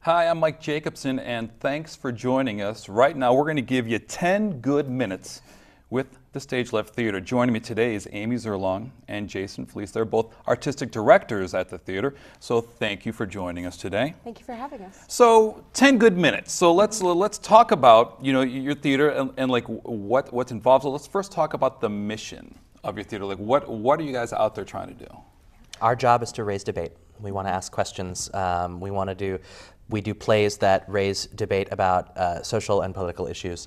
Hi, I'm Mike Jacobson, and thanks for joining us. Right now, we're going to give you 10 good minutes with the Stage Left Theater. Joining me today is Amy Szerlong and Jason Fleece. They're both artistic directors at the theater, so thank you for joining us today. Thank you for having us. So, 10 good minutes. So let's talk about your theater and like what's involved. So let's first talk about the mission of your theater. Like what are you guys out there trying to do? Our job is to raise debate. We want to ask questions. We do plays that raise debate about social and political issues.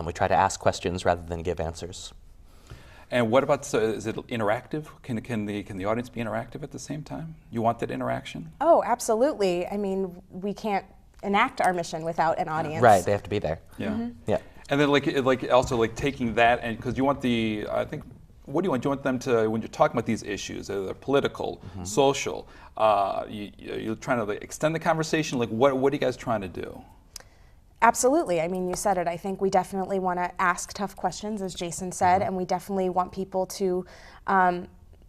We try to ask questions rather than give answers. And what about, is it interactive? Can the audience be interactive at the same time? You want that interaction? Oh, absolutely. I mean, we can't enact our mission without an audience. Right, they have to be there. Yeah. Mm-hmm. Yeah. And then also taking that, and because you want what do you want? Do you want them to, when you're talking about these issues, they're political, social, you're trying to extend the conversation, what are you guys trying to do? Absolutely. I mean, you said it. I think we definitely want to ask tough questions, as Jason said, and we definitely want people to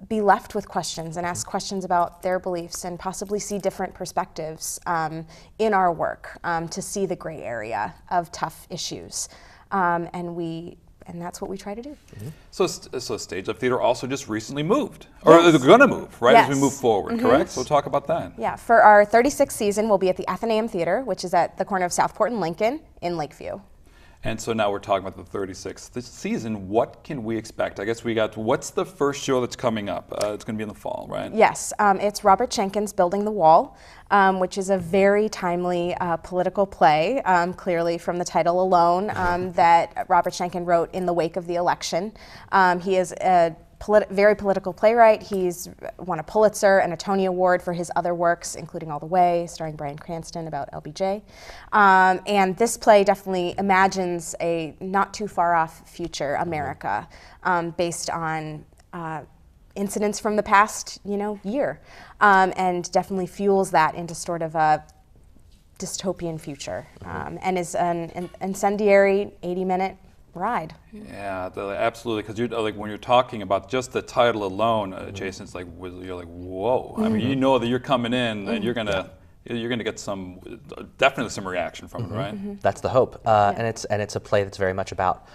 be left with questions and ask questions about their beliefs and possibly see different perspectives in our work to see the gray area of tough issues. And that's what we try to do. Mm-hmm. So Stage Left Theater also just recently moved, or they're going to move, right, as we move forward, correct? So talk about that. Yeah, for our 36th season, we'll be at the Athenaeum Theater, which is at the corner of Southport and Lincoln in Lakeview. And so now we're talking about the 36th this season. What can we expect? I guess what's the first show that's coming up? It's going to be in the fall, right? Yes, it's Robert Schenkken's Building the Wall, which is a very timely political play, clearly from the title alone, that Robert Schenkken wrote in the wake of the election. He is a very political playwright. He's won a Pulitzer and a Tony Award for his other works, including All the Way, starring Bryan Cranston about LBJ. And this play definitely imagines a not too far off future America based on incidents from the past, year, and definitely fuels that into sort of a dystopian future, and is an incendiary 80-minute ride. Yeah, absolutely. Because when you're talking about just the title alone, Jason, it's you're like, whoa. I mean, you know that you're coming in and you're gonna get definitely some reaction from it, right? That's the hope, and it's a play that's very much about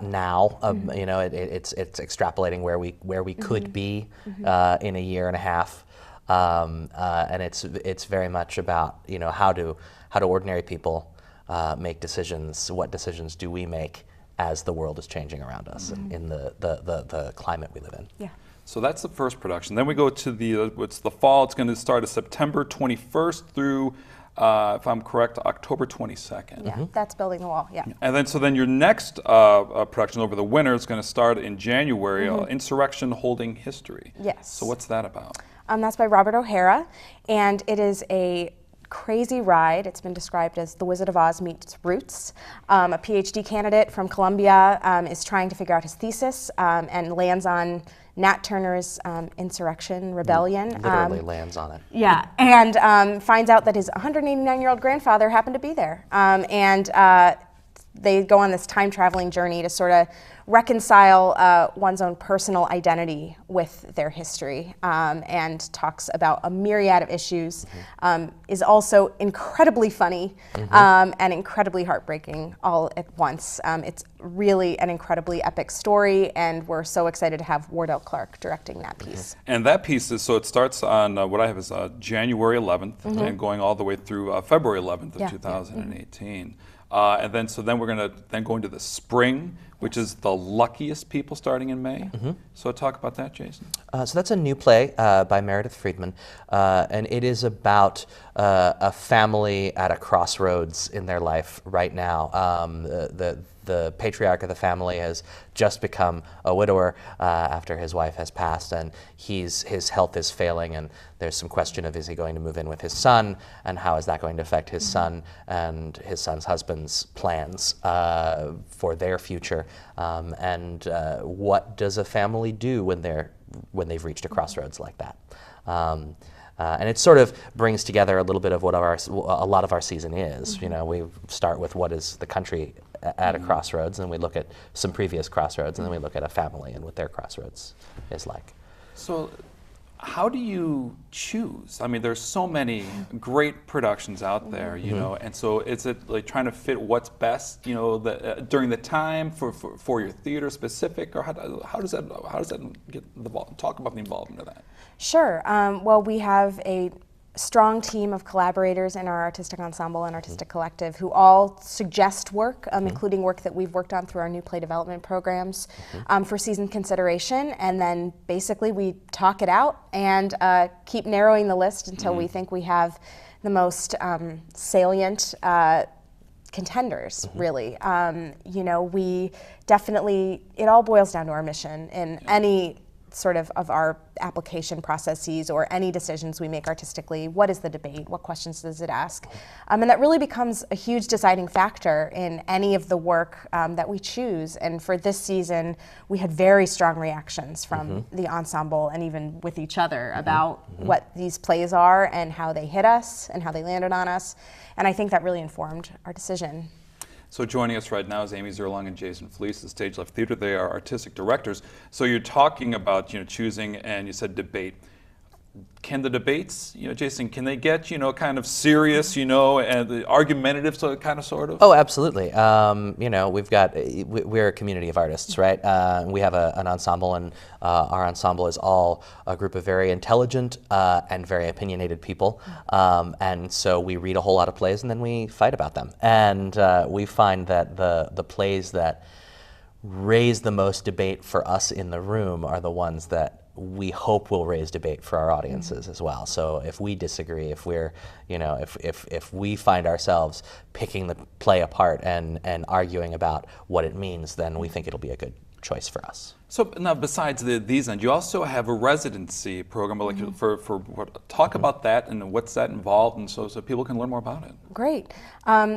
now. It's extrapolating where we could be in a year and a half, and it's very much about how do ordinary people make decisions. What decisions do we make as the world is changing around us in the climate we live in. Yeah. So that's the first production. Then we go to the fall. It's going to start September 21st through, if I'm correct, October 22nd. Yeah, that's Building the Wall, yeah. And then your next production over the winter is going to start in January, Insurrection Holding History. Yes. So what's that about? That's by Robert O'Hara, and it is a crazy ride. It's been described as The Wizard of Oz meets Roots. A PhD candidate from Columbia is trying to figure out his thesis and lands on Nat Turner's Insurrection Rebellion. Literally lands on it. Yeah, and finds out that his 189-year-old grandfather happened to be there. They go on this time-traveling journey to sort of reconcile one's own personal identity with their history, and talks about a myriad of issues, is also incredibly funny and incredibly heartbreaking all at once. It's really an incredibly epic story, and we're so excited to have Wardell Clark directing that piece. And that piece it starts on what I have is January 11th and going all the way through February 11th of 2018. And then we're going to go into the spring, which is The Luckiest People, starting in May. So talk about that, Jason. So that's a new play by Meredith Friedman, and it is about a family at a crossroads in their life right now. The patriarch of the family has just become a widower after his wife has passed, and his health is failing, and there's some question of, is he going to move in with his son, and how is that going to affect his son and his son's husband's plans for their future, and what does a family do when they've reached a crossroads like that. And it sort of brings together a little bit of what a lot of our season is. We start with what is the country at a crossroads, and we look at some previous crossroads, and then we look at a family and what their crossroads is like. So how do you choose? I mean, there's so many great productions out there, you know, and so is it like trying to fit what's best, you know, during the time for your theater specific, or how does that get talk about the involvement of that? Sure. Well, we have a strong team of collaborators in our artistic ensemble and artistic collective who all suggest work, including work that we've worked on through our new play development programs for season consideration. And then basically we talk it out and keep narrowing the list until we think we have the most salient contenders, really. You know, we definitely, it all boils down to our mission in any sort of our application processes or any decisions we make artistically. What is the debate? What questions does it ask? And that really becomes a huge deciding factor in any of the work that we choose. And for this season, we had very strong reactions from the ensemble and even with each other about what these plays are and how they hit us and how they landed on us. And I think that really informed our decision. So joining us right now is Amy Szerlong and Jason Fleece of Stage Left Theater. They are artistic directors. So you're talking about, you know, choosing, and you said debate. Can the debates, you know, Jason, can they get, you know, kind of serious, you know, and the argumentative sort of? Oh, absolutely. You know, we're a community of artists, right? We have an ensemble, and our ensemble is all a group of very intelligent and very opinionated people. And so we read a whole lot of plays and then we fight about them. And we find that the plays that raise the most debate for us in the room are the ones that we hope will raise debate for our audiences as well. So if we disagree, if we're, you know, if we find ourselves picking the play apart and arguing about what it means, then we think it'll be a good choice for us. So now, besides these ends, you also have a residency program. Like talk about that and what's that involved, and so people can learn more about it. Great.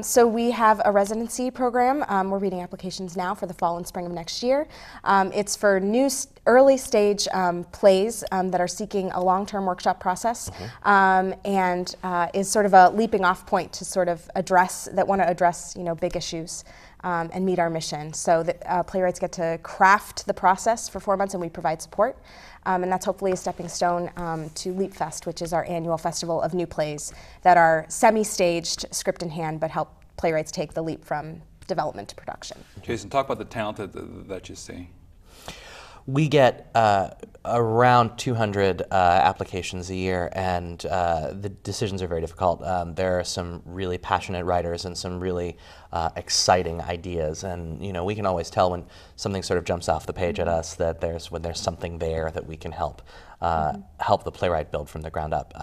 So we have a residency program. We're reading applications now for the fall and spring of next year. It's for new early stage plays that are seeking a long-term workshop process, and is sort of a leaping off point to sort of want to address, you know, big issues. And meet our mission. So the playwrights get to craft the process for 4 months and we provide support. And that's hopefully a stepping stone to Leap Fest, which is our annual festival of new plays that are semi-staged, script in hand, but help playwrights take the leap from development to production. Jason, talk about the talent that you see. We get around 200 applications a year, and the decisions are very difficult. There are some really passionate writers and some really exciting ideas, and you know, we can always tell when something sort of jumps off the page at us that there's something there that we can help the playwright build from the ground up.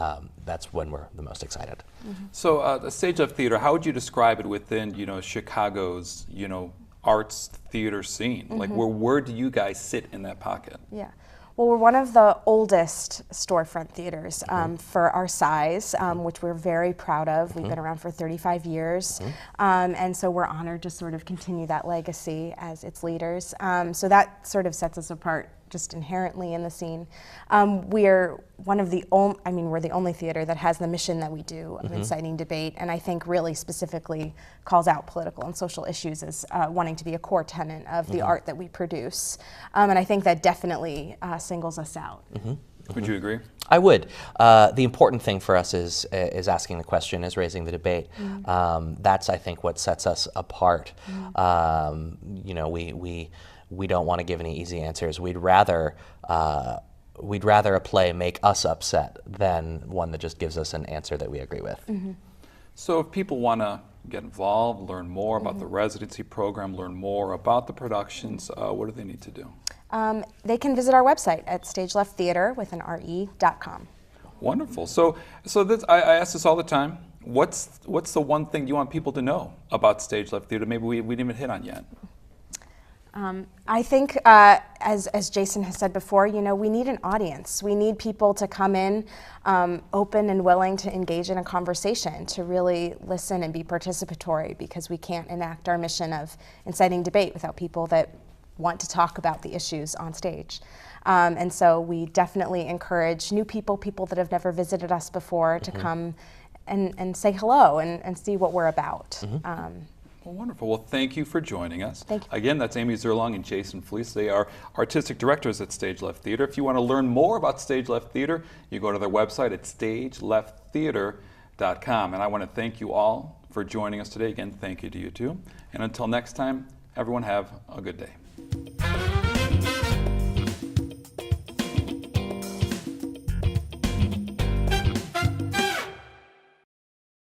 That's when we're the most excited. So, the Stage Left Theater, how would you describe it within, you know, Chicago's, you know, arts theater scene? Like where do you guys sit in that pocket? Yeah. Well, we're one of the oldest storefront theaters for our size, which we're very proud of. We've been around for 35 years, and so we're honored to sort of continue that legacy as its leaders. So that sort of sets us apart just inherently in the scene. We're one of the we're the only theater that has the mission that we do of inciting debate, and I think really specifically calls out political and social issues as wanting to be a core tenet of the art that we produce. And I think that definitely singles us out. Would you agree? I would. The important thing for us is asking the question, is raising the debate. That's, I think, what sets us apart. You know, we don't want to give any easy answers. We'd rather a play make us upset than one that just gives us an answer that we agree with. So if people want to get involved, learn more about the residency program, learn more about the productions, what do they need to do? They can visit our website at stagelefttheater.com. Wonderful. So this, I ask this all the time. What's the one thing you want people to know about Stage Left Theater? Maybe we didn't even hit on yet. I think, as Jason has said before, you know, we need an audience. We need people to come in open and willing to engage in a conversation, to really listen and be participatory, because we can't enact our mission of inciting debate without people that want to talk about the issues on stage. And so we definitely encourage new people that have never visited us before, to come and say hello and see what we're about. Well, wonderful. Well, thank you for joining us. Thank you. Again, that's Amy Szerlong and Jason Fleece. They are artistic directors at Stage Left Theater. If you want to learn more about Stage Left Theater, you go to their website at stagelefttheater.com. And I want to thank you all for joining us today. Again, thank you to you too. And until next time, everyone have a good day.